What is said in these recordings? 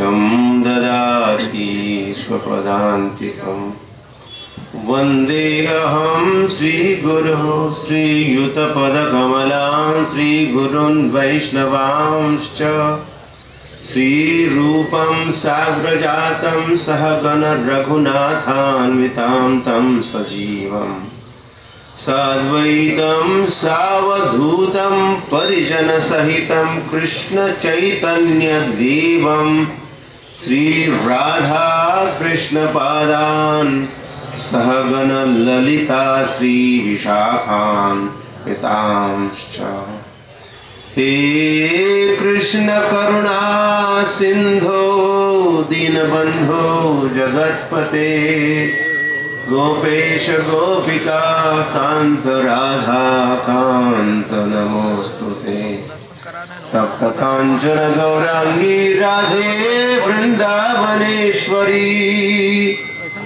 सायुज्यं ददाति स्वपदान्तिकम् वन्देऽहं श्रीगुरुः श्रीयुतपदकमलां श्रीगुरून् वैष्णवांश्च श्रीरूपं साग्रजातं सहगण रघुनाथान्वितां तं सजीवम् साद्वैतं सावधूतं परिजनसहितं कृष्ण चैतन्यदेवं श्री राधा कृष्ण पादान् सहगण ललिता श्री विशाखान्वितांश्च। हे कृष्ण करुणा सिंधो दीनबंधो जगत्पते गोपेश गोपिका कांत राधा कांत नमोस्तुते। तप्त कांचन गौरांगी राधे वृंदावनेश्वरी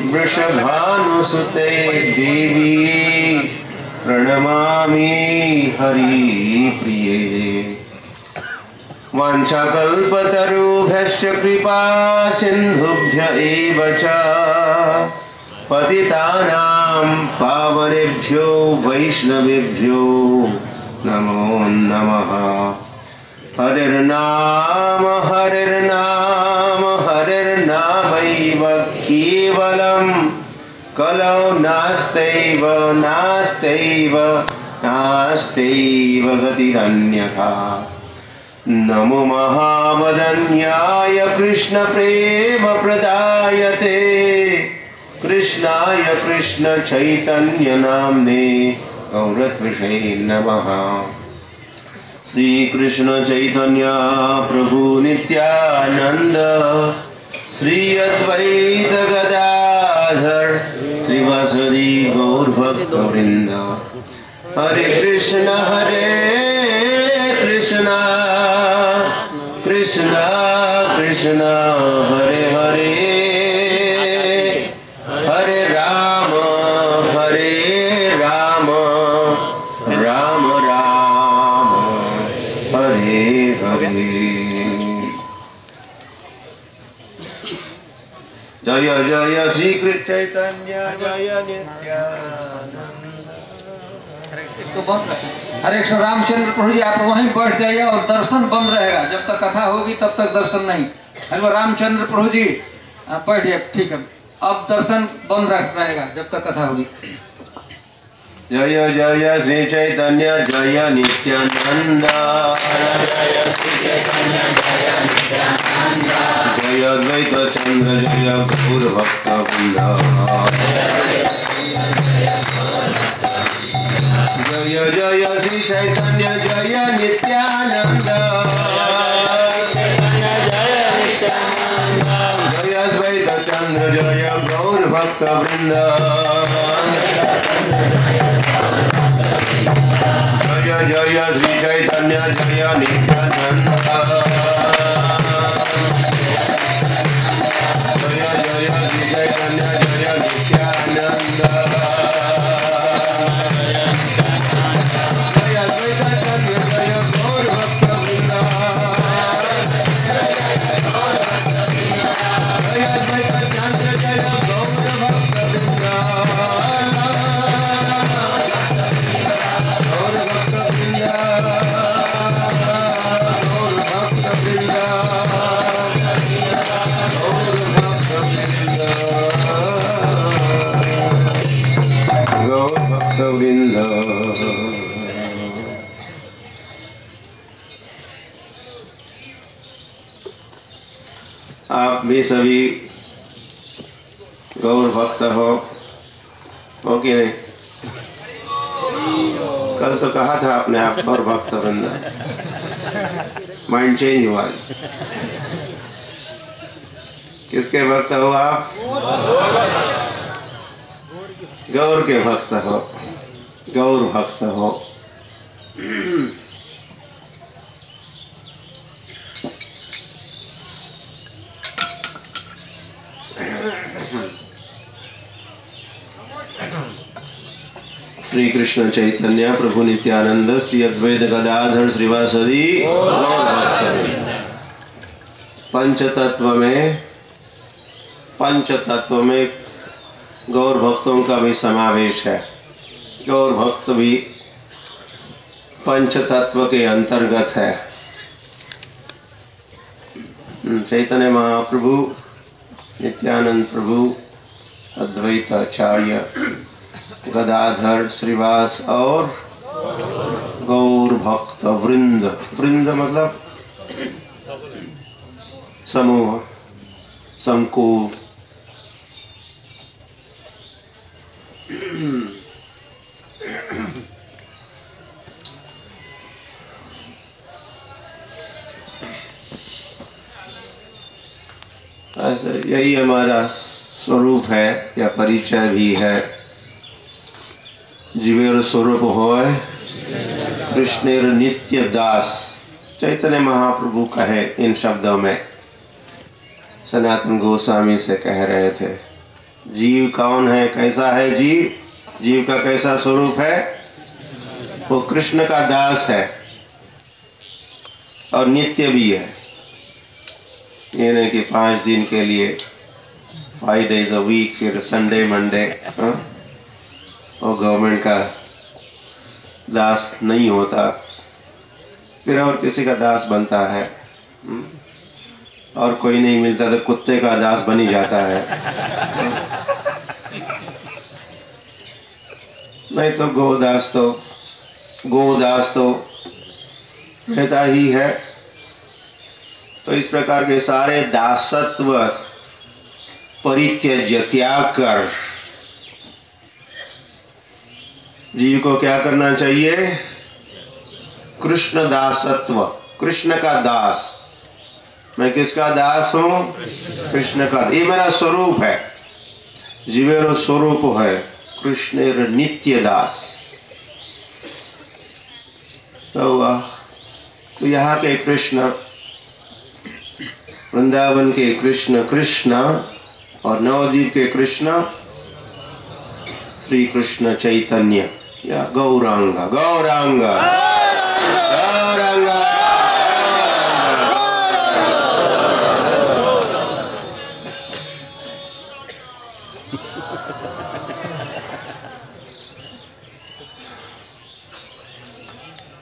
वृषभानुसुते देवी प्रणमामि हरिप्रिये। वाञ्छाकल्पतरुभ्यश्च कृपा सिन्धुभ्य एव च पतितानां पावनेभ्यो वैष्णवेभ्यो नमो नमः। हरिर्नाम हरिर्नाम हरिर्नामैव केवलं कलौ नास्त्यैव नास्त्यैव नास्त्यैव गतिरन्यथा। नमो महावदन्याय कृष्ण प्रेम प्रदायते कृष्णाय कृष्ण चैतन्य नाम्ने गौरत्विषे नमः। श्री कृष्ण चैतन्य प्रभु नित्यानंद श्री अद्वैत गदाधर श्रीवासदि गौर भक्तवृंद। हरे कृष्ण कृष्ण कृष्ण हरे हरे हरे राम राम राम हरे हरे। जय जय श्री कृष्ण चैतन्य जय नित्यानंद। इसको बंद रखें। हरे कृष्ण। रामचंद्र प्रभु जी आप वहीं बैठ जाइए और दर्शन बंद रहेगा जब तक कथा होगी तब तक दर्शन नहीं। हेलो रामचंद्र प्रभु जी आप बैठिए। ठीक है अब दर्शन बंद रहेगा जब तक कथा होगी। जय जय श्री चैतन्य जय नित्यानंद जय अद्वैत चंद्र जय गौर भक्त वृंद। जय जय श्री चैतन्य जय नित्यानंद जय अद्वैत चंद्र जय गौर भक्त वृंद। जय जय श्री चैतन्य जय नित्यानंद जय जय श्री चैतन्य जय नित्यानंद जय अद्वैत चंद्र जय गौर भक्त वृंद। जय अद्वैत चंद्र जय गौर भक्त वृंद। आप भी सभी गौर भक्त हो कि नहीं? कल तो कहा था आपने आप गौर भक्त वृंद। माइंड चेंज हुआ। किसके भक्त हो आप? गौर के भक्त हो। गौर भक्त हो। श्री कृष्ण चैतन्य प्रभु नित्यानंद श्री अद्वैत गदाधर श्रीवासदि पंचतत्व में गौर भक्तों का भी समावेश है। गौर भक्त भी पंचतत्व के अंतर्गत है। चैतन्य महाप्रभु, नित्यानंद प्रभु, अद्वैत आचार्य, गदाधर, श्रीवास और गौर भक्त वृंद। वृंद मतलब समूह, संकुल। ऐसे यही हमारा स्वरूप है या परिचय भी है। जीवेर स्वरूप होय कृष्णेर नित्य दास। चैतन्य महाप्रभु कहे इन शब्दों में, सनातन गोस्वामी से कह रहे थे। जीव कौन है, कैसा है जीव? जीव का कैसा स्वरूप है? वो कृष्ण का दास है और नित्य भी है। ये नहीं कि 5 दिन के लिए, 5 days a week, फिर संडे मंडे और गवर्नमेंट का दास नहीं होता, फिर और किसी का दास बनता है। और कोई नहीं मिलता तो कुत्ते का दास बन ही जाता है। नहीं तो गोदास तो रहता ही है। तो इस प्रकार के सारे दासत्व परित्यज्य, त्याग कर जीव को क्या करना चाहिए? कृष्ण दासत्व, कृष्ण का दास। मैं किसका दास हूं? कृष्ण का। ये मेरा स्वरूप है, जीवेरो स्वरूप है कृष्णेर नित्य दास। तो यहाँ के कृष्ण, वृंदावन के कृष्ण कृष्ण और नवद्वीप के कृष्ण श्री कृष्ण चैतन्य या गौरांग। गौरांग गौरांग।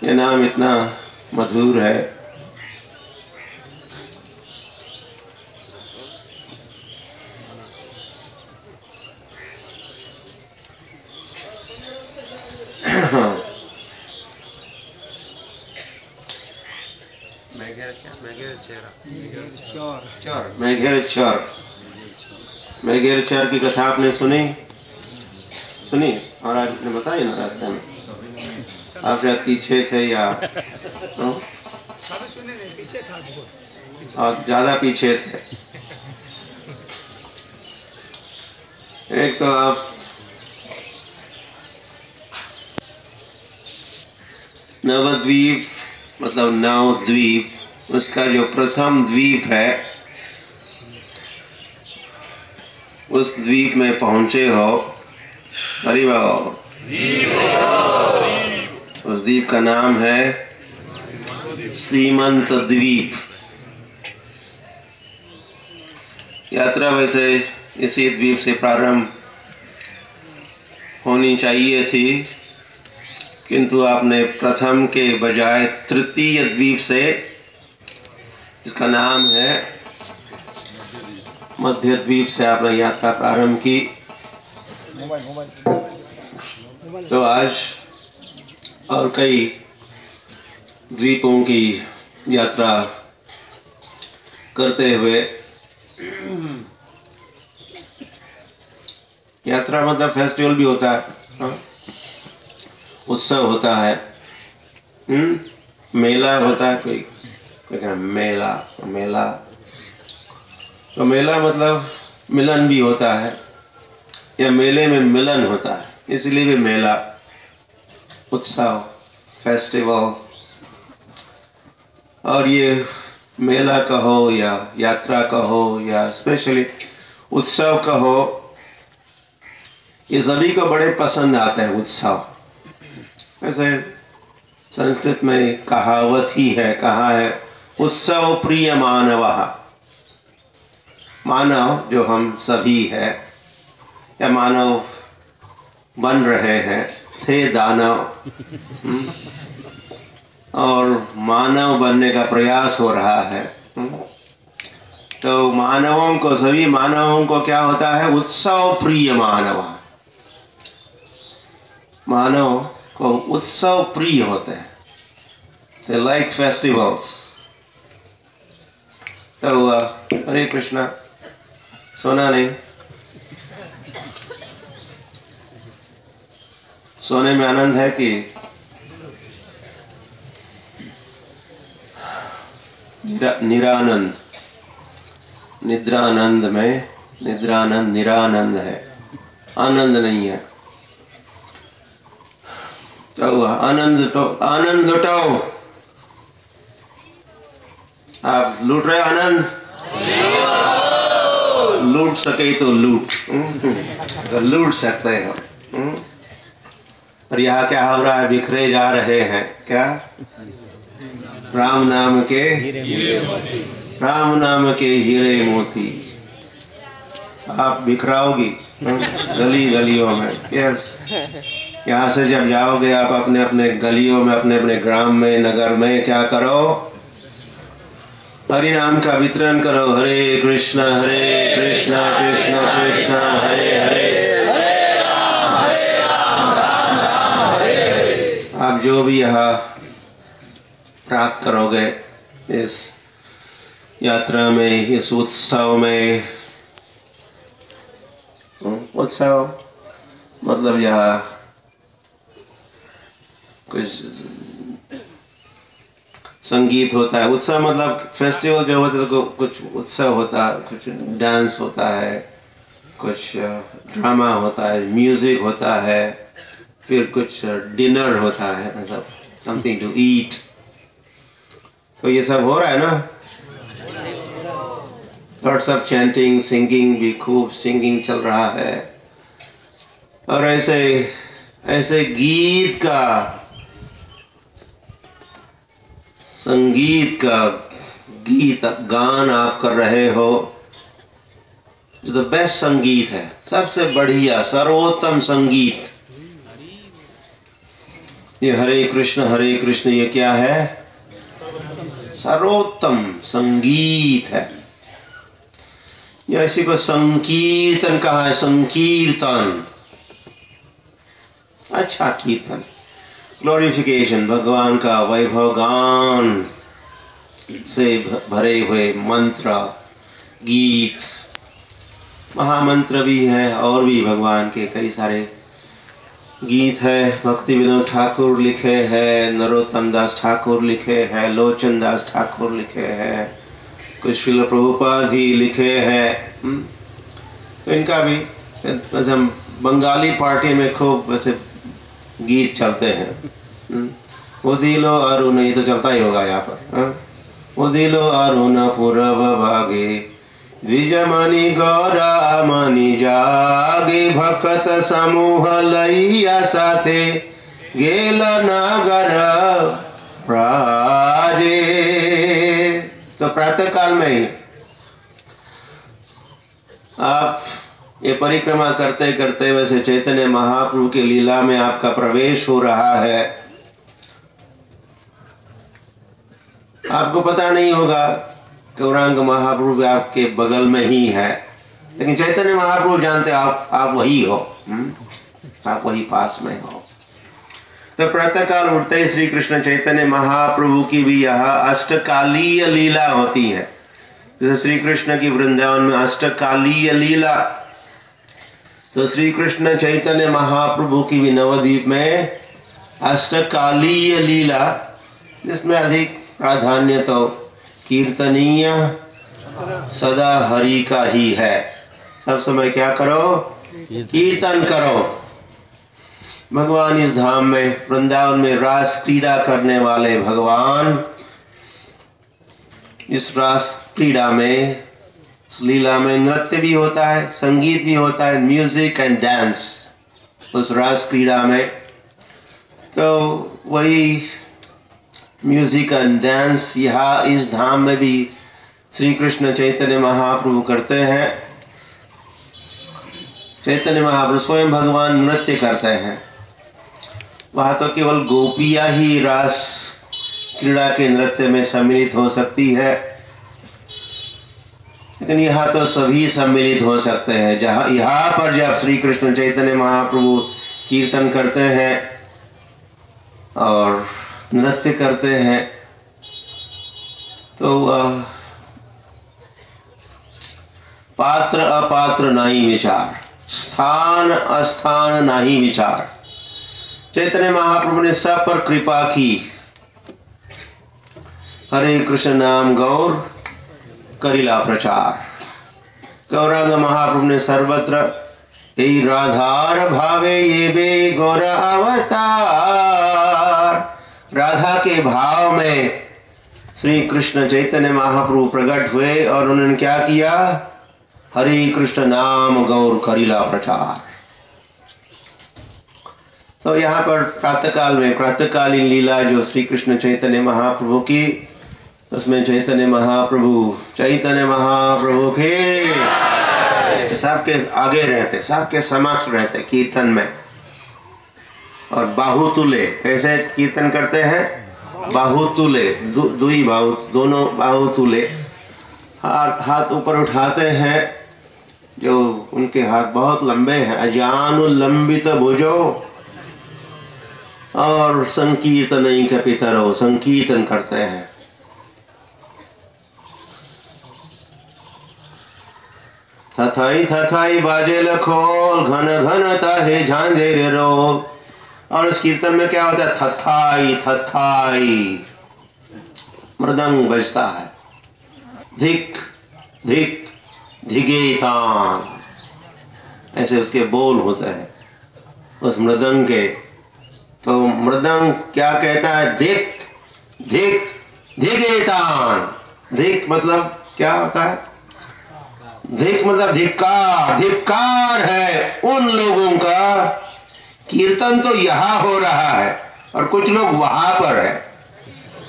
ये नाम इतना मधुर है। मेघेर की कथा आपने सुनी? और आज ने बताई ना रास्ते में। आप शायद पीछे थे या और ज्यादा पीछे थे। एक तो आप नवद्वीप मतलब नवद्वीप, उसका जो प्रथम द्वीप है उस द्वीप में पहुंचे हो। अरे वाह, उस द्वीप का नाम है सीमंत द्वीप। यात्रा वैसे इसी द्वीप से प्रारंभ होनी चाहिए थी, किंतु आपने प्रथम के बजाय तृतीय द्वीप से, इसका नाम है मध्य द्वीप से आपने यात्रा प्रारंभ की। तो आज और कई द्वीपों की यात्रा करते हुए, यात्रा मतलब फेस्टिवल भी होता है, उत्सव होता है, मेला होता है। कोई कहना मेला तो मेला मतलब मिलन भी होता है, या मेले में मिलन होता है, इसलिए भी मेला, उत्सव, फेस्टिवल। और ये मेला कहो या यात्रा कहो या स्पेशली उत्सव कहो, ये सभी को बड़े पसंद आता है उत्सव। ऐसे संस्कृत में कहावत ही है, कहा है उत्सव प्रिय मानवः। मानव जो हम सभी है या मानव बन रहे हैं, थे दानव और मानव बनने का प्रयास हो रहा है। तो मानवों को, सभी मानवों को क्या होता है? उत्सव प्रिय मानव। मानव को उत्सव प्रिय होते हैं, they like festivals। तो हरे कृष्णा, सोना नहीं, सोने में आनंद है कि निरानंद? निद्रानंद में निद्रानंद निरानंद है, आनंद नहीं है। क्या हुआ? आनंद तो आनंद लुटाओ। आप लूट रहे आनंद? लूट सके तो लूट, तो लूट सकते हो। और यहाँ क्या हो रहा है? बिखरे जा रहे हैं। क्या? राम नाम के हीरे मोती आप बिखराओगी गली गलियों में। यस, यहाँ से जब जाओगे आप अपने अपने गलियों में, अपने अपने ग्राम में, नगर में, क्या करो? हरि नाम का वितरण करो। हरे कृष्णा कृष्ण कृष्ण हरे हरे, आप जो भी यहाँ प्राप्त करोगे इस यात्रा में, इस उत्सव में, उत्सव मतलब यहाँ कुछ संगीत होता है। उत्सव मतलब फेस्टिवल जो होता है, तो कुछ उत्सव होता है, कुछ डांस होता है, कुछ ड्रामा होता है, म्यूजिक होता है, फिर कुछ डिनर होता है, मतलब समथिंग टू ईट। तो ये सब हो रहा है ना? लॉट्स ऑफ चैंटिंग, सिंगिंग भी, खूब सिंगिंग चल रहा है। और ऐसे गीत का, संगीत का गीत गान आप कर रहे हो, जो द बेस्ट संगीत है, सबसे बढ़िया सर्वोत्तम संगीत। ये हरे कृष्ण ये क्या है? सर्वोत्तम संगीत है। ये इसी को संकीर्तन कहा है। संकीर्तन, अच्छा कीर्तन, ग्लोरिफिकेशन, भगवान का वैभव गान से भरे हुए मंत्र, गीत, महामंत्र भी है, और भी भगवान के कई सारे गीत है। भक्ति विनोद ठाकुर लिखे हैं, नरोत्तम दास ठाकुर लिखे हैं, लोचन दास ठाकुर लिखे हैं, कुछ श्रील प्रभुपाद भी लिखे हैं। तो इनका भी वैसे हम बंगाली पार्टी में खूब वैसे गीत चलते हैं। वो दिलो अरुण, ये तो चलता ही होगा यहाँ पर। वो दिलो अरुण पूरब भागे, द्विजमणि गौरा मणि जागे, भक्त समूह लैया साथे गेल नगर प्राजे। तो प्रातः काल में ही आप ये परिक्रमा करते करते वैसे चैतन्य महाप्रभु की लीला में आपका प्रवेश हो रहा है। आपको पता नहीं होगा गौरांग महाप्रभु आपके बगल में ही है, लेकिन चैतन्य महाप्रभु जानते आप वही हो, आप वही पास में हो। तो प्रातःकाल उठते ही श्री कृष्ण चैतन्य महाप्रभु की भी यहाँ अष्टकालीय लीला होती है। जैसे श्री कृष्ण की वृंदावन में अष्टकालीय लीला, तो श्री कृष्ण चैतन्य महाप्रभु की भी नवद्वीप में अष्टकालीय लीला, जिसमें अधिक प्राधान्य तो कीर्तनीय सदा हरि का ही है। सब समय क्या करो? कीर्तन करो। भगवान इस धाम में, वृंदावन में रास क्रीड़ा करने वाले भगवान इस रास क्रीड़ा में, इस लीला में नृत्य भी होता है, संगीत भी होता है, म्यूजिक एंड डांस उस रास क्रीड़ा में। तो वही म्यूजिक एंड डांस यहाँ इस धाम में भी श्री कृष्ण चैतन्य महाप्रभु करते हैं। चैतन्य महाप्रभु स्वयं भगवान नृत्य करते हैं। वहाँ तो केवल गोपियाँ ही रास क्रीड़ा के नृत्य में सम्मिलित हो सकती है, लेकिन यहाँ तो सभी सम्मिलित हो सकते हैं। जहाँ यहाँ पर जब श्री कृष्ण चैतन्य महाप्रभु कीर्तन करते हैं और नृत्य करते हैं तो पात्र अपात्र नहीं विचार, स्थान अस्थान नहीं विचार। चैतन्य महाप्रभु ने सब पर कृपा की। हरे कृष्ण नाम गौर करिला प्रचार। गौरांग महाप्रभु ने सर्वत्र यही राधार भावे ये बे गौर अवतार। राधा के भाव में श्री कृष्ण चैतन्य महाप्रभु प्रकट हुए और उन्होंने क्या किया? हरे कृष्ण नाम गौर करिला प्रचार। तो यहाँ पर प्रातःकाल में प्रातःकालीन लीला जो श्री कृष्ण चैतन्य महाप्रभु की, उसमें चैतन्य महाप्रभु के सबके आगे रहते, सबके समक्ष रहते कीर्तन में। और बाहुतुले कैसे कीर्तन करते हैं? बाहुतुले, दुई बाहु, दोनों बाहुतुले, हाथ ऊपर उठाते हैं। जो उनके हाथ बहुत लंबे हैं, अजानुलंबित भुजो, और संकीर्तन के पितरो, संकीर्तन करते हैं। थथाई बाजे लखोल, घन घन ताहे झांझे रे रोल। और इस कीर्तन में क्या होता है? थथाई थथाई मृदंग बजता है। धिक धिक धिगेतान, ऐसे उसके बोल होते हैं उस मृदंग के। तो मृदंग क्या कहता है? धिक धिक धिगेतान। धिक मतलब क्या होता है? धिक मतलब धिक्कार, धिक्कार है उन लोगों का। कीर्तन तो यहाँ हो रहा है और कुछ लोग वहां पर है,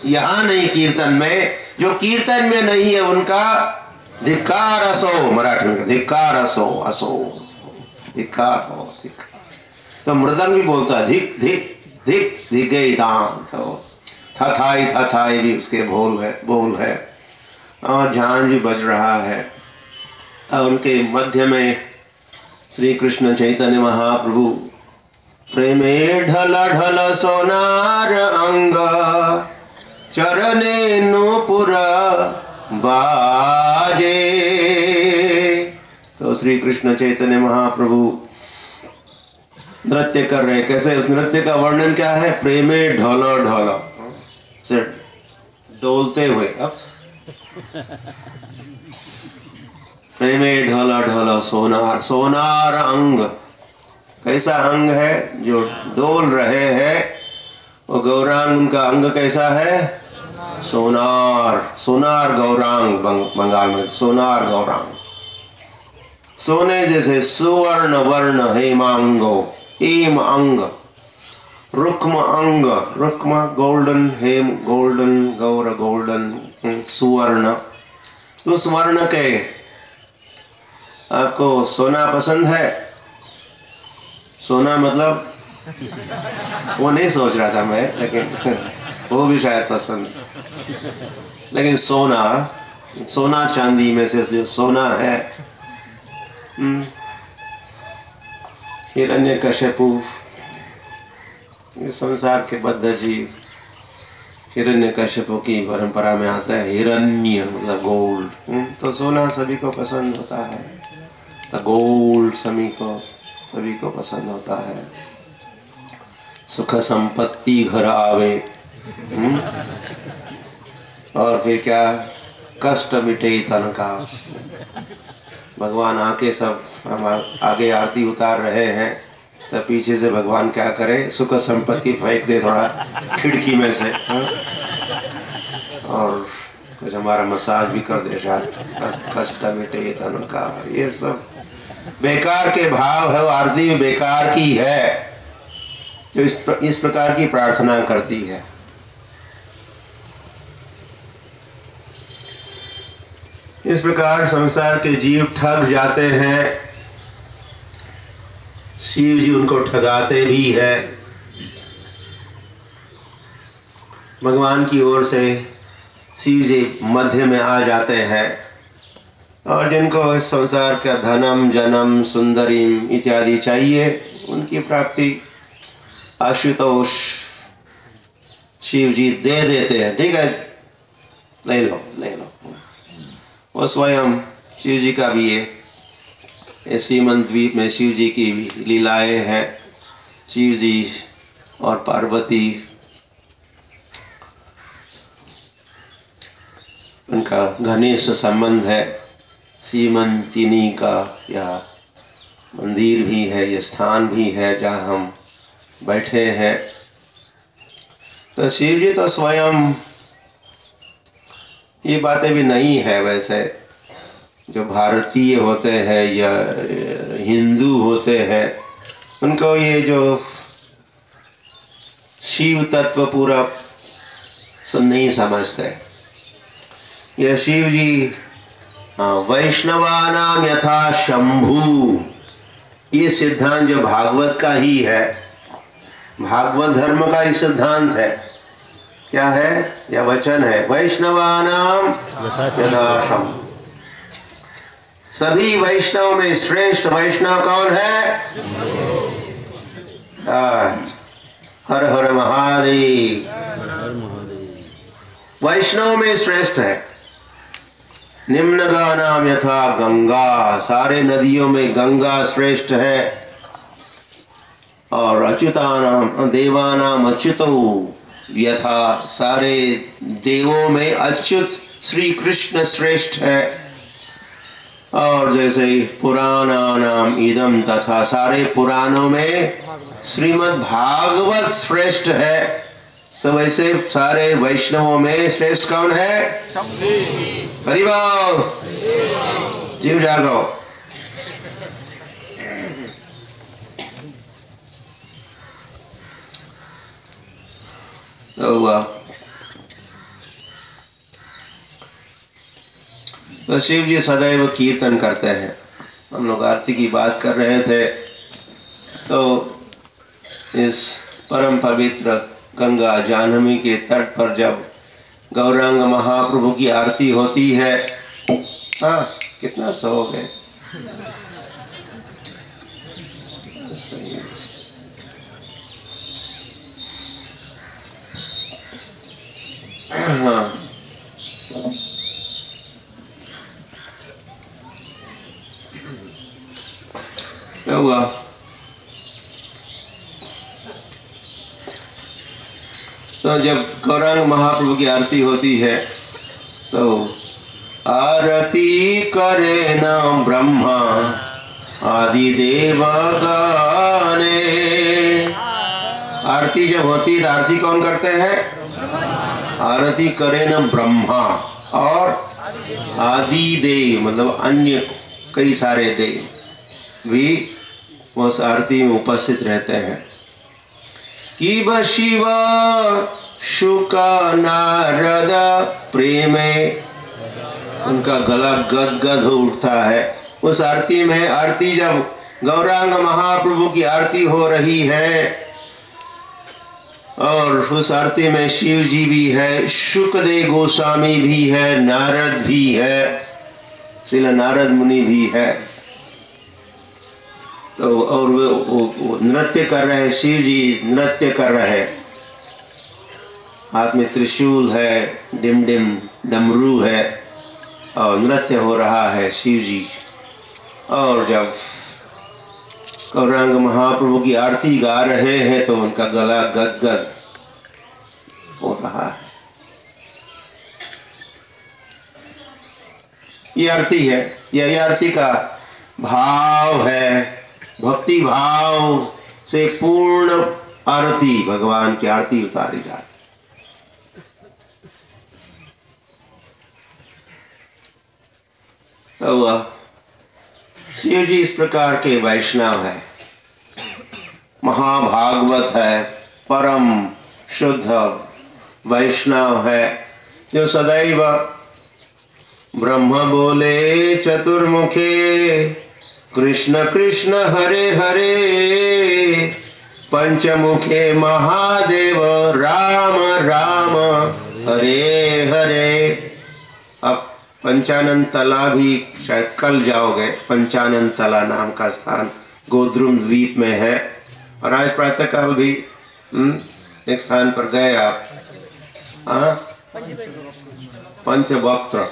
यहाँ नहीं। कीर्तन में जो कीर्तन में नहीं है उनका धिक्कार असो, मराठी में धिक्कार असो, असो धिक्कार हो। तो मृदंग भी बोलता है धिक धिक धिक धिगेतान। तो थथाई थथाई भी उसके बोल है और झांझ भी बज रहा है। और उनके मध्य में श्री कृष्ण चैतन्य महाप्रभु प्रेमे ढल ढल सोनार अंग, चरणे नूपुर बाजे। तो श्री कृष्ण चैतन्य महाप्रभु नृत्य कर रहे हैं। कैसे? उस नृत्य का वर्णन क्या है? प्रेमे ढोलो ढोलो से डोलते हुए। अब प्रेमे ढोलो ढोलो सोनार, सोनार अंग। कैसा अंग है? जो डोल रहे हैं वो गौरांग, उनका अंग कैसा है? सोनार। सोनार गौरांग बंगाल में सोनार गौरांग। सोने जैसे सुवर्ण वर्ण हेमांगो, हेम अंग, रुक्म अंग, रुक्म गोल्डन, हेम गोल्डन, गौर गोल्डन, सुवर्ण। तो स्वर्ण के आपको सोना पसंद है? सोना मतलब वो नहीं सोच रहा था मैं, लेकिन वो भी शायद पसंद। लेकिन सोना, सोना चांदी में से जो सोना है, हिरण्यकश्यपु, ये संसार के बद्ध जीव हिरण्यकश्यपु की परंपरा में आता है। हिरण्य मतलब गोल्ड। तो सोना सभी को पसंद होता है, तो गोल्ड सभी को पसंद होता है। सुख संपत्ति घर आवे, और फिर क्या? कष्ट मिटे तन का। भगवान आके सब हम आगे आरती उतार रहे हैं, तो पीछे से भगवान क्या करे? सुख संपत्ति फेंक दे थोड़ा खिड़की में से, और कुछ हमारा मसाज भी कर दे शायद। कष्ट मिटे तन का, ये सब बेकार के भाव है। आरती में बेकार की है जो इस प्रकार की प्रार्थना करती है। इस प्रकार संसार के जीव ठग जाते हैं, शिव जी उनको ठगाते भी है। भगवान की ओर से शिव जी मध्य में आ जाते हैं और जिनको संसार का धनम जन्म सुंदरीम इत्यादि चाहिए उनकी प्राप्ति आशुतोष शिव जी दे देते हैं। ठीक है, ले लो ले लो। वो स्वयं शिव जी का भी ये सीमंत द्वीप में शिव जी की भी लीलाएं हैं। शिव जी और पार्वती उनका घनिष्ठ संबंध है। सीमंतिनी का यह मंदिर भी है, यह स्थान भी है जहाँ हम बैठे हैं। तो शिव जी तो स्वयं, ये बातें भी नहीं है वैसे, जो भारतीय होते हैं या हिंदू होते हैं उनको ये जो शिव तत्व पूरा नहीं समझते। यह शिव जी वैष्णवानाम यथा शंभु, ये सिद्धांत जो भागवत का ही है, भागवत धर्म का ही सिद्धांत है। क्या है? यह वचन है, वैष्णवानाम यथा शंभु। सभी वैष्णव में श्रेष्ठ वैष्णव कौन है? हर हर महादेव। वैष्णव में श्रेष्ठ है। निम्नगानाम यथा गंगा, सारे नदियों में गंगा श्रेष्ठ है। और अच्युतानाम देवानाम अच्युतो यथा, सारे देवों में अच्युत श्री कृष्ण श्रेष्ठ है। और जैसे पुराणानाम इदम, तथा सारे पुराणों में श्रीमद् भागवत श्रेष्ठ है। तो वैसे सारे वैष्णवों में श्रेष्ठ कौन है? परिवार जीव जागो। तो शिव जी सदैव कीर्तन करते हैं। हम लोग आरती की बात कर रहे थे, तो इस परम पवित्र गंगा जाह्नवी के तट पर जब गौरांग महाप्रभु की आरती होती है, हाँ कितना सो गए। हाँ क्या हुआ? तो जब गौरांग महाप्रभु की आरती होती है तो आरती करे न ब्रह्मा आदि देव गाने। आरती जब होती तो आरती कौन करते हैं? आरती करे न ब्रह्मा और आदि देव, मतलब अन्य कई सारे देव भी उस आरती में उपस्थित रहते हैं। कि शिव शुक नारद प्रेमे, उनका गला गदगद हो उठता है उस आरती में। आरती जब गौरांग महाप्रभु की आरती हो रही है और उस आरती में शिव जी भी है, शुकदेव गोस्वामी भी है, नारद भी है, श्रील नारद मुनि भी है। तो और वो नृत्य कर रहे हैं, शिव जी नृत्य कर रहे हैं। हाथ में त्रिशूल है, डिम डिम डमरू है और नृत्य हो रहा है शिव जी। और जब गौरांग महाप्रभु की आरती गा रहे हैं तो उनका गला गदगद हो रहा है। ये आरती है, यह आरती का भाव है। भक्ति भाव से पूर्ण आरती, भगवान की आरती उतारी जाती। तो शिव जी इस प्रकार के वैष्णव है, महाभागवत है, परम शुद्ध वैष्णव है, जो सदैव ब्रह्म बोले चतुर्मुखे कृष्ण कृष्ण हरे हरे, पंचमुखे महादेव राम राम हरे हरे। अब पंचानन तला भी शायद कल जाओगे। पंचानन तला नाम का स्थान गोद्रुम द्वीप में है। और आज प्रातःकाल भी एक स्थान पर गए आप। पंचवक्त्र,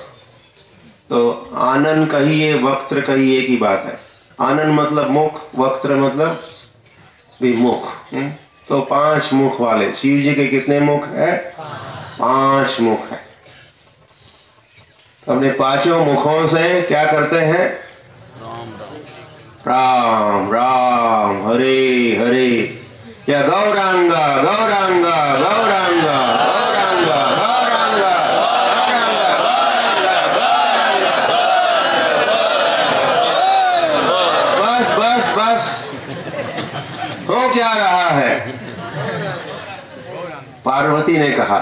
तो आनन कहिए वक्त्र कहिए की बात है। आनन मतलब मुख, वक्त्र मतलब भी मुख। तो 5 मुख वाले शिव जी के कितने मुख है? 5 मुख है। अपने 5 मुखों से क्या करते हैं? राम राम हरे हरे, या गौरांगा गौरांगा गौरांगा गौरांगा गौरांगा गौरांगा। बस बस बस, हो क्या रहा है? पार्वती ने कहा।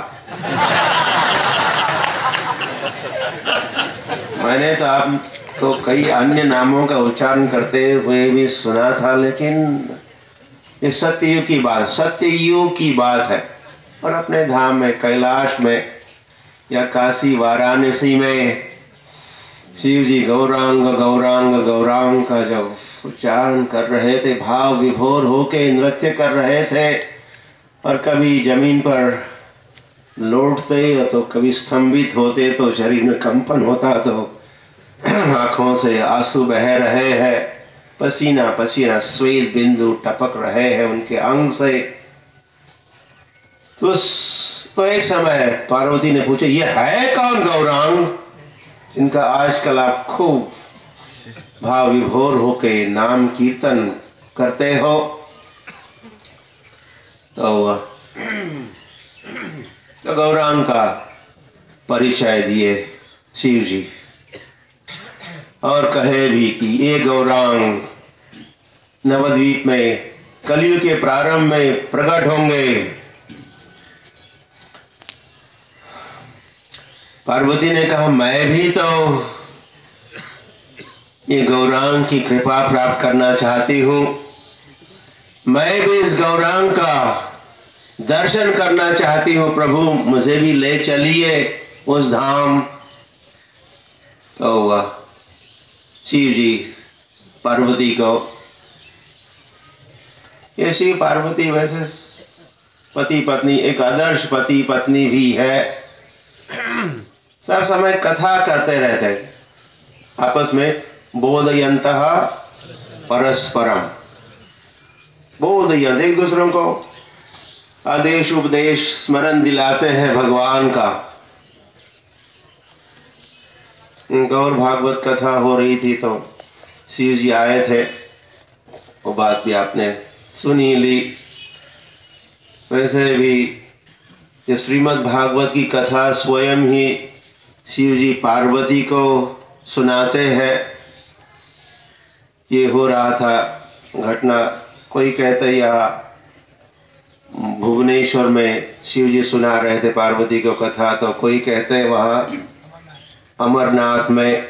मैंने तो आपको कई अन्य नामों का उच्चारण करते हुए भी सुना था, लेकिन ये सत्ययुग की बात, सत्ययुग की बात है। और अपने धाम में, कैलाश में या काशी वाराणसी में शिव जी गौरांग गौरांग गौरांग का जब उच्चारण कर रहे थे, भाव विभोर होके नृत्य कर रहे थे, और कभी जमीन पर लौटते तो कभी स्तंभित होते, तो शरीर में कंपन होता, तो आंखों से आंसू बह रहे हैं, पसीना पसीना श्वेत बिंदु टपक रहे हैं उनके अंग से। तो एक समय पार्वती ने पूछा, ये है कौन गौरांग जिनका आजकल आप खूब भाव विभोर होके नाम कीर्तन करते हो? तो गौरांग का परिचय दिए शिव जी, और कहे भी कि ये गौरांग नवद्वीप में कलयुग के प्रारंभ में प्रकट होंगे। पार्वती ने कहा, मैं भी तो ये गौरांग की कृपा प्राप्त करना चाहती हूँ, मैं भी इस गौरांग का दर्शन करना चाहती हूँ, प्रभु मुझे भी ले चलिए उस धाम। तो शिव जी पार्वती को, ये शिव पार्वती वैसे पति पत्नी, एक आदर्श पति पत्नी भी है। सब समय कथा करते रहते, आपस में बोधयन्तः परस्परम, बोधयंत, एक दूसरों को आदेश उपदेश स्मरण दिलाते हैं भगवान का। गौर भागवत कथा हो रही थी तो शिव जी आए थे, वो बात भी आपने सुनी ली। वैसे भी ये श्रीमद् भागवत की कथा स्वयं ही शिव जी पार्वती को सुनाते हैं। ये हो रहा था घटना, कोई कहते यहाँ भुवनेश्वर में शिव जी सुना रहे थे पार्वती को कथा, तो कोई कहते वहाँ अमरनाथ में।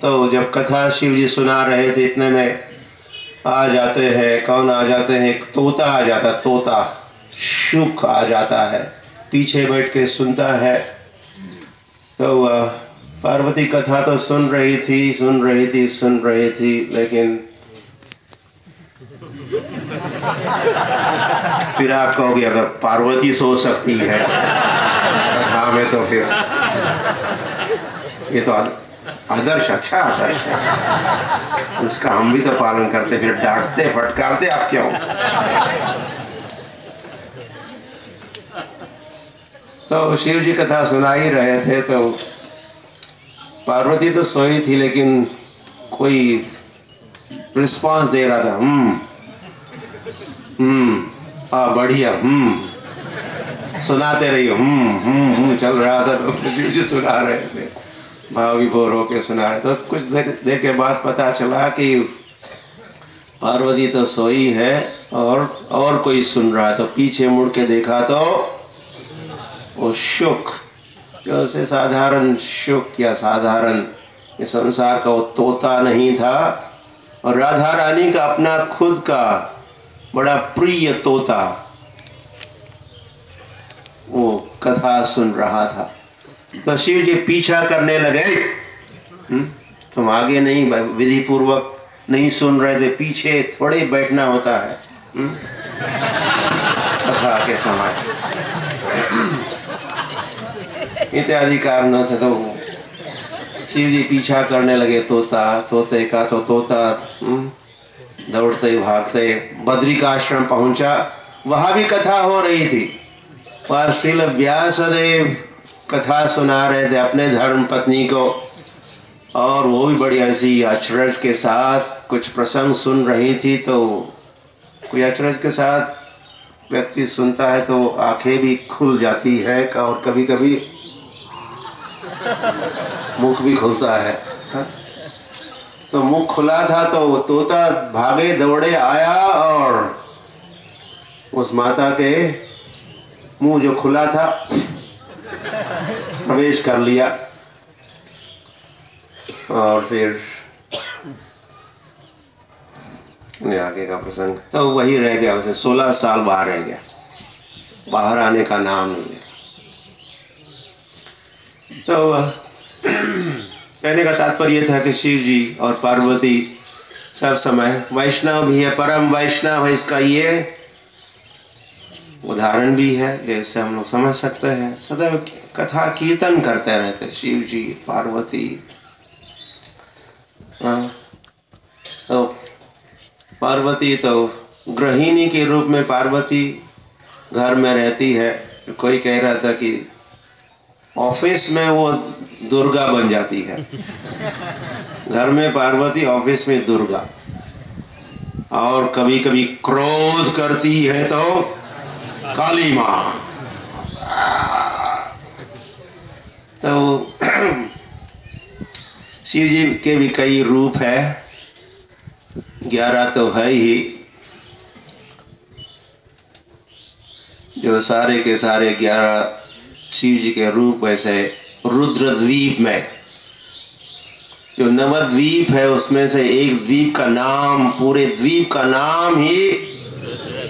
तो जब कथा शिव जी सुना रहे थे, इतने में आ जाते हैं, कौन आ जाते हैं? एक तोता आ जाता, तोता शुक आ जाता है, पीछे बैठ के सुनता है। तो पार्वती कथा तो सुन रही थी, लेकिन फिर आप कहोगे अगर पार्वती सो सकती है कथा में, तो फिर ये तो आदर्श, अच्छा आदर्श है, उसका हम भी तो पालन करते, फिर डांटते फटकारते आप क्यों? तो शिव जी कथा सुना ही रहे थे, तो पार्वती तो सोई थी, लेकिन कोई रिस्पांस दे रहा था, बढ़िया, सुनाते रहिए, चल रहा था। तो शिव जी सुना रहे थे, भाव विभोर होके सुना रहे। तो कुछ देर के बाद पता चला कि पार्वती तो सोई है और कोई सुन रहा है। तो पीछे मुड़ के देखा तो वो शुक जो उसे साधारण सुख या साधारण ये संसार का वो तोता नहीं था, और राधा रानी का अपना खुद का बड़ा प्रिय तोता वो कथा सुन रहा था। तो शिव जी पीछा करने लगे, तुम आगे नहीं, विधि पूर्वक नहीं सुन रहे थे, पीछे थोड़े बैठना होता है कथा के समय। इत्यादि कारणों से तो शिव जी पीछा करने लगे तोते का। तो तोता दौड़ते भागते बद्रिकाश्रम पहुंचा। वहां भी कथा हो रही थी, वह श्रील व्यासदेव कथा सुना रहे थे अपने धर्म पत्नी को, और वो भी बड़ी ऐसी अचरज के साथ कुछ प्रसंग सुन रही थी। तो कोई अचरज के साथ व्यक्ति सुनता है तो आंखें भी खुल जाती है, और कभी कभी मुख भी खुलता है। तो मुख खुला था तो तोता भागे दौड़े आया और उस माता के मुंह जो खुला था प्रवेश कर लिया। और फिर आगे का प्रसंग तो वही रह गया। उसे 16 साल बाहर रह गया, बाहर आने का नाम नहीं है। तो कहने का तात्पर्य था कि शिव जी और पार्वती सब समय वैष्णव भी है, परम वैष्णव है। इसका ये उदाहरण भी है, जैसे हम लोग समझ सकते हैं। सदैव कथा कीर्तन करते रहते शिव जी पार्वती। तो पार्वती तो गृहिणी के रूप में पार्वती घर में रहती है। कोई कह रहा था कि ऑफिस में वो दुर्गा बन जाती है, घर में पार्वती, ऑफिस में दुर्गा। और कभी कभी क्रोध करती है तो काली माँ। तो शिव जी के भी कई रूप है, 11 तो है ही, जो सारे के सारे 11 शिव जी के रूप। वैसे रुद्रद्वीप में जो नवद्वीप है उसमें से एक द्वीप का नाम, पूरे द्वीप का नाम ही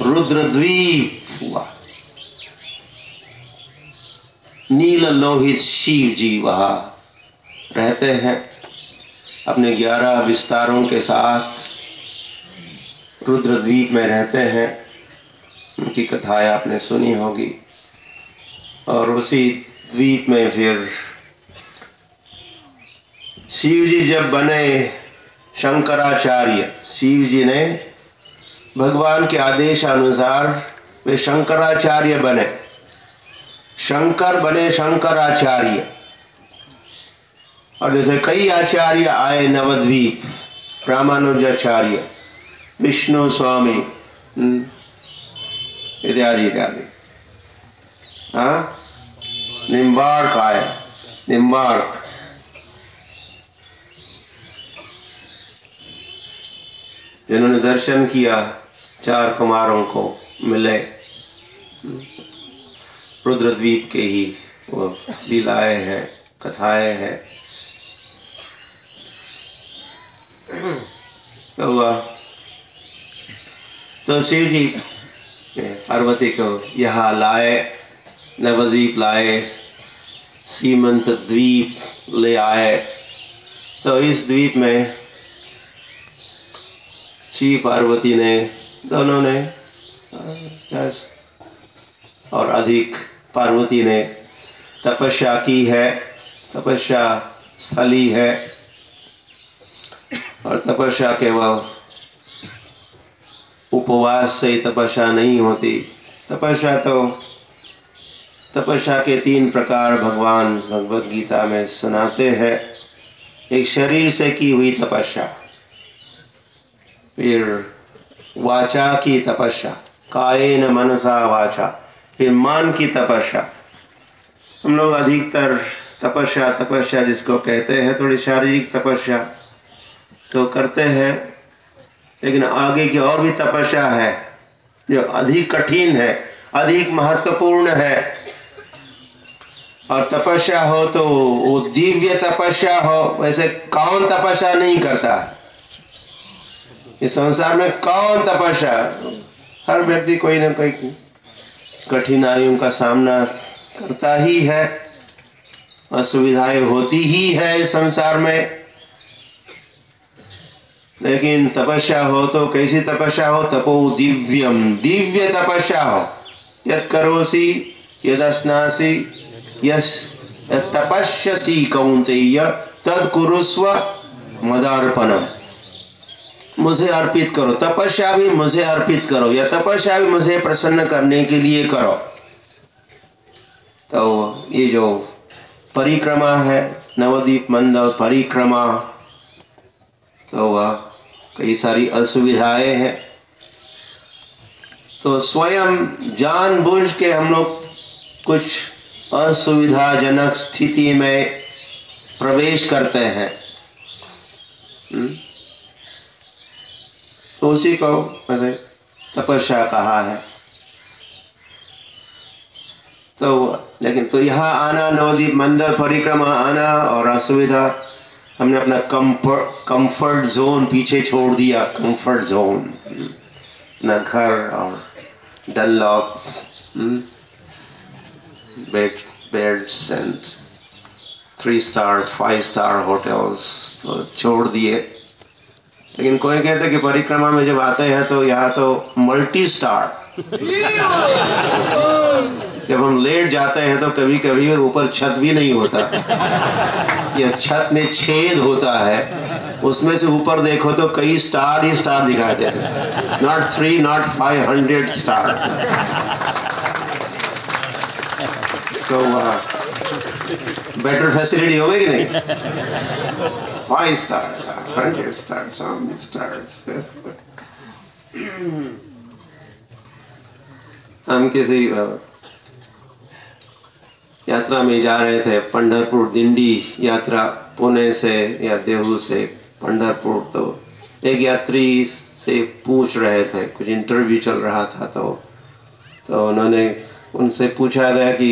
रुद्रद्वीप हुआ। नील लोहित शिव जी वहाँ रहते हैं अपने 11 विस्तारों के साथ, रुद्रद्वीप में रहते हैं। उनकी कथाएं आपने सुनी होगी। और उसी द्वीप में फिर शिव जी जब बने शंकराचार्य, शिव जी ने भगवान के आदेश अनुसार वे शंकराचार्य बने, शंकर बने शंकराचार्य। और जैसे कई आचार्य आए नवद्वीप, रामानुजाचार्य, विष्णु स्वामी इत्यादि इत्यादि। हाँ, निम्बार्क आए, निम्बार्क। जिन्होंने दर्शन किया 4 कुमारों को मिले, रुद्रद्वीप के ही वो लीलाएं हैं, कथाएं हैं। तो शिव जी पार्वती को यहाँ लाए, नवद्वीप लाए, सीमंत द्वीप ले आए। तो इस द्वीप में शिव पार्वती ने दोनों ने और अधिक पार्वती ने तपस्या की है, तपस्या स्थली है। और तपस्या केवल उपवास से तपस्या नहीं होती। तपस्या के 3 प्रकार भगवान भगवत गीता में सुनाते हैं। एक शरीर से की हुई तपस्या, फिर वाचा की तपस्या, कायेन मनसा वाचा, फिर मन की तपस्या। हम लोग अधिकतर तपस्या जिसको कहते हैं, थोड़ी शारीरिक तपस्या तो करते हैं, लेकिन आगे की और भी तपस्या है जो अधिक कठिन है, अधिक महत्वपूर्ण है। और तपस्या हो तो वो दिव्य तपस्या हो। वैसे कौन तपस्या नहीं करता इस संसार में? कौन तपस्या? हर व्यक्ति कोई ना कोई कठिनाइयों का सामना करता ही है, असुविधाएं होती ही है इस संसार में। लेकिन तपस्या हो तो कैसी तपस्या हो? तपो दिव्यम, दिव्य तपस्या हो। यत् करोसि यदस्नासि तपस्यसि कौन्तेय तद कुरुस्व मदार्पणम। मुझे अर्पित करो, तपस्या भी मुझे अर्पित करो, या तपस्या भी मुझे प्रसन्न करने के लिए करो। तो ये जो परिक्रमा है, नवद्वीप मंडल परिक्रमा, तो वह कई सारी असुविधाएं हैं। तो स्वयं जानबूझ के हम लोग कुछ असुविधाजनक स्थिति में प्रवेश करते हैं। तो उसी को वैसे तपस्या कहा है। तो लेकिन तो यहाँ आना, नवद्वीप मंडल परिक्रमा आना और असुविधा, हमने अपना कंफर्ट जोन पीछे छोड़ दिया। कंफर्ट जोन, ना घर और Dunlop beds and 3 star 5 star hotels तो छोड़ दिए। लेकिन कोई कहते हैं कि परिक्रमा में जब आते हैं तो यहाँ तो मल्टी स्टार। जब हम लेट जाते हैं तो कभी कभी ऊपर छत भी नहीं होता, या छत में छेद होता है, उसमें से ऊपर देखो तो कई स्टार ही स्टार दिखाई देते हैं। Not 3 not 500 star. तो बेटर फैसिलिटी हो गई कि नहीं? 5 स्टार 100 स्टार some stars। हम किसी यात्रा में जा रहे थे, पंढरपुर दिंडी यात्रा, पुणे से या देहू से पंढरपुर। तो एक यात्री से पूछ रहे थे, कुछ इंटरव्यू चल रहा था, तो उन्होंने उनसे पूछा गया कि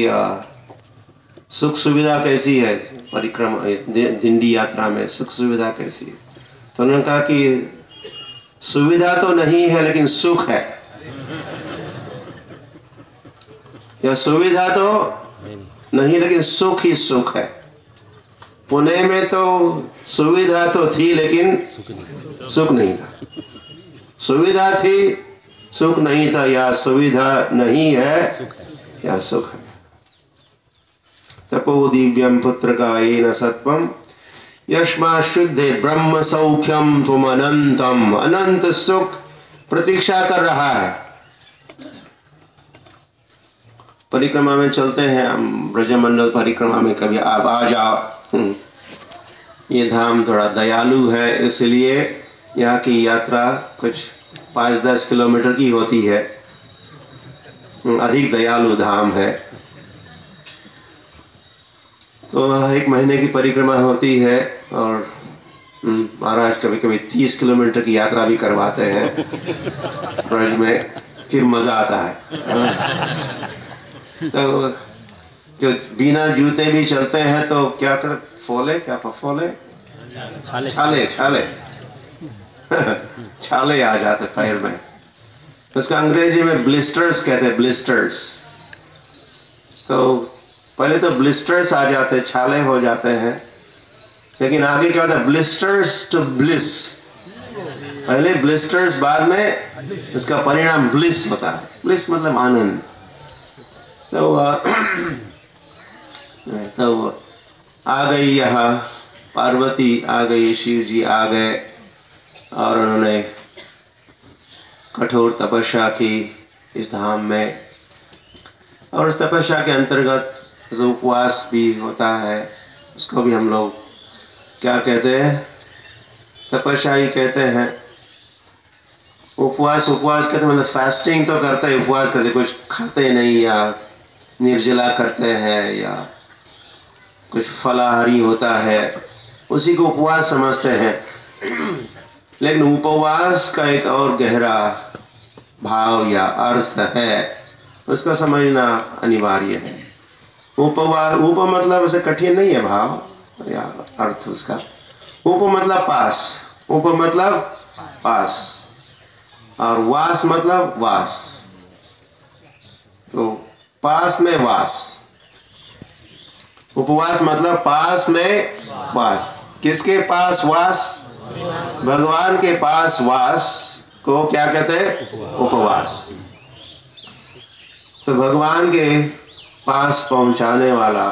सुख सुविधा कैसी है परिक्रमा दिंडी यात्रा में, सुख सुविधा कैसी है? तो उन्होंने कहा कि सुविधा तो नहीं है लेकिन सुख है। या सुविधा तो नहीं लेकिन सुख ही सुख है। पुणे में तो सुविधा तो थी लेकिन सुख नहीं था। सुविधा थी, सुख नहीं था, या सुविधा नहीं है या सुख है। तपो दिव्यम पुत्र का येन सत्वम यस्मा शुद्धे ब्रह्म सौख्यम तुम अनंतम। अनंत सुख प्रतीक्षा कर रहा है। परिक्रमा में चलते हैं हम, ब्रजमंडल परिक्रमा में कभी आप आ जाओ। ये धाम थोड़ा दयालु है, इसलिए यहाँ की यात्रा कुछ 5-10 किलोमीटर की होती है। अधिक दयालु धाम है। तो 1 महीने की परिक्रमा होती है और महाराज कभी कभी 30 किलोमीटर की यात्रा भी करवाते हैं ब्रज में, फिर मजा आता है। तो जो बिना जूते भी चलते हैं तो क्या कर फोले, क्या फोले, छाले छाले छाले आ जाते पैर में। उसका अंग्रेजी में ब्लिस्टर्स कहते हैं, ब्लिस्टर्स। तो पहले तो ब्लिस्टर्स आ जाते, छाले हो जाते हैं, लेकिन आगे क्या होता है? Blisters to bliss. पहले ब्लिस्टर्स, बाद में इसका परिणाम ब्लिस होता है। ब्लिस मतलब आनंद। तो आ गई यहाँ पार्वती, आ गई शिव जी आ गए और उन्होंने कठोर तपस्या की इस धाम में। और उस तपस्या के अंतर्गत जो उपवास भी होता है, उसको भी हम लोग क्या कहते हैं? तपस्या ही कहते हैं। उपवास कहते हैं, मतलब फास्टिंग तो करते हैं, उपवास करते, कुछ खाते नहीं या निर्जला करते हैं या कुछ फलाहारी होता है, उसी को उपवास समझते हैं। लेकिन उपवास का एक और गहरा भाव या अर्थ है, उसको समझना अनिवार्य है। उपवास, उप मतलब ऐसे कठिन नहीं है भाव या अर्थ उसका। उप मतलब पास, उप मतलब पास, और वास मतलब वास। तो पास में वास, उपवास मतलब पास में वास। किसके पास वास? भगवान के पास वास को क्या कहते हैं? उपवास। तो भगवान के पास पहुंचाने वाला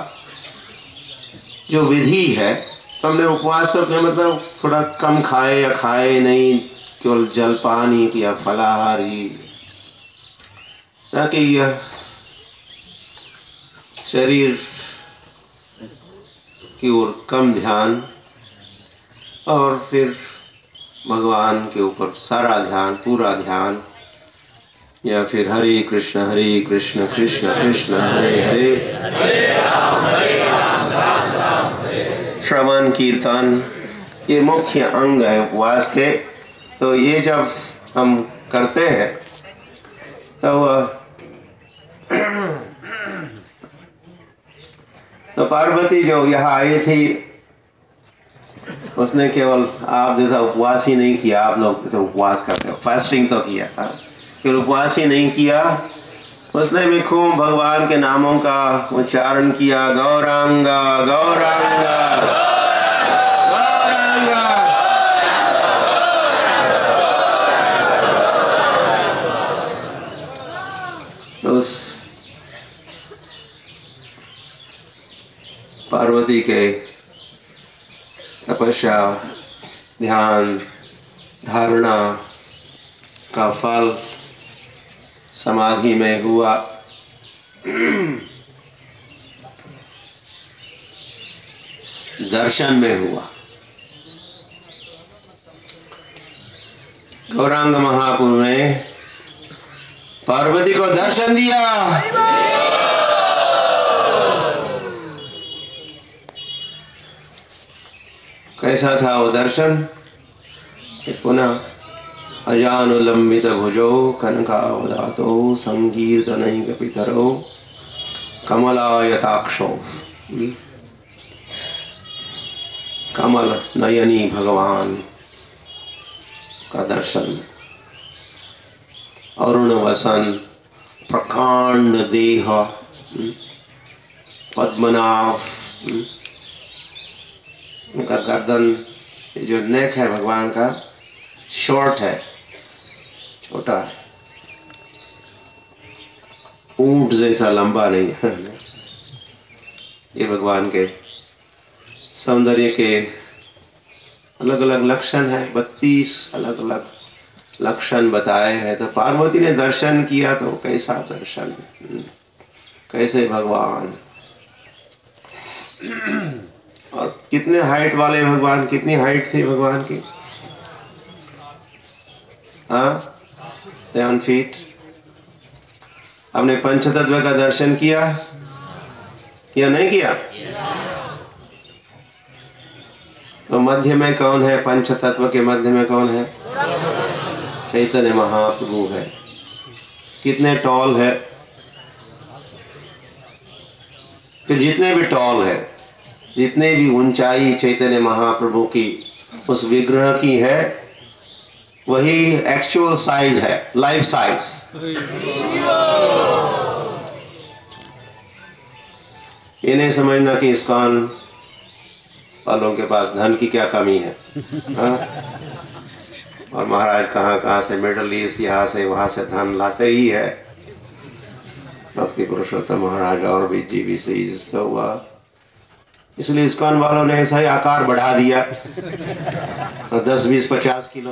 जो विधि है, तो हमने उपवास तो मतलब थोड़ा कम खाए या खाए नहीं, केवल जलपान या फलाहार ही, ताकि यह शरीर की ओर कम ध्यान और फिर भगवान के ऊपर सारा ध्यान, पूरा ध्यान, या फिर हरे कृष्ण कृष्ण कृष्ण हरे हरे, श्रवण कीर्तन, ये मुख्य अंग है उपवास के। तो ये जब हम करते हैं तो पार्वती जो यहाँ आई थी, उसने केवल आप जैसा उपवास ही नहीं किया, आप लोग जैसे उपवास करते हो, फास्टिंग तो किया, केवल उपवास ही नहीं किया, उसने भी खूब भगवान के नामों का उच्चारण किया। गौरांगा गौरांगा गौरांगा। उस पार्वती के तपस्या, ध्यान, धारणा का फल समाधि में हुआ। दर्शन में हुआ। गौरांग महाप्रभु ने पार्वती को दर्शन दिया। कैसा था वो दर्शन? पुनः अजानुलंबित भुजो कनकावदातो संकीर्तनैकपितरो कमलायताक्षो। कमल नयनी भगवान का दर्शन। अरुण वसन, प्रकांड देह, पद्मनाभ, उनका गर्दन, जो नेक है भगवान का शॉर्ट है, छोटा है, ऊंट जैसा लंबा नहीं है। ये भगवान के सौंदर्य के अलग अलग लक्षण है, 32 अलग अलग लक्षण बताए हैं। तो पार्वती ने दर्शन किया तो कैसा दर्शन, कैसे भगवान, और कितने हाइट वाले भगवान, कितनी हाइट थी भगवान की? 7 फीट। हमने पंचतत्व का दर्शन किया या नहीं किया? तो मध्य में कौन है? पंचतत्व के मध्य में कौन है? चैतन्य महाप्रभु है। कितने टॉल है? तो जितने भी टॉल है, जितने भी ऊंचाई चैतन्य महाप्रभु की उस विग्रह की है, वही एक्चुअल साइज है, लाइफ साइज। ये नहीं समझना कि इस्कॉन वालों के पास धन की क्या कमी है, और महाराज कहाँ कहाँ से, मिडल ईस्ट, यहाँ से वहां से धन लाते ही है। भक्ति पुरुषोत्तम महाराज और भी GBC तो हुआ, इसलिए इस्कॉन वालों ने ऐसा ही आकार बढ़ा दिया, 10, 20, 50 किलो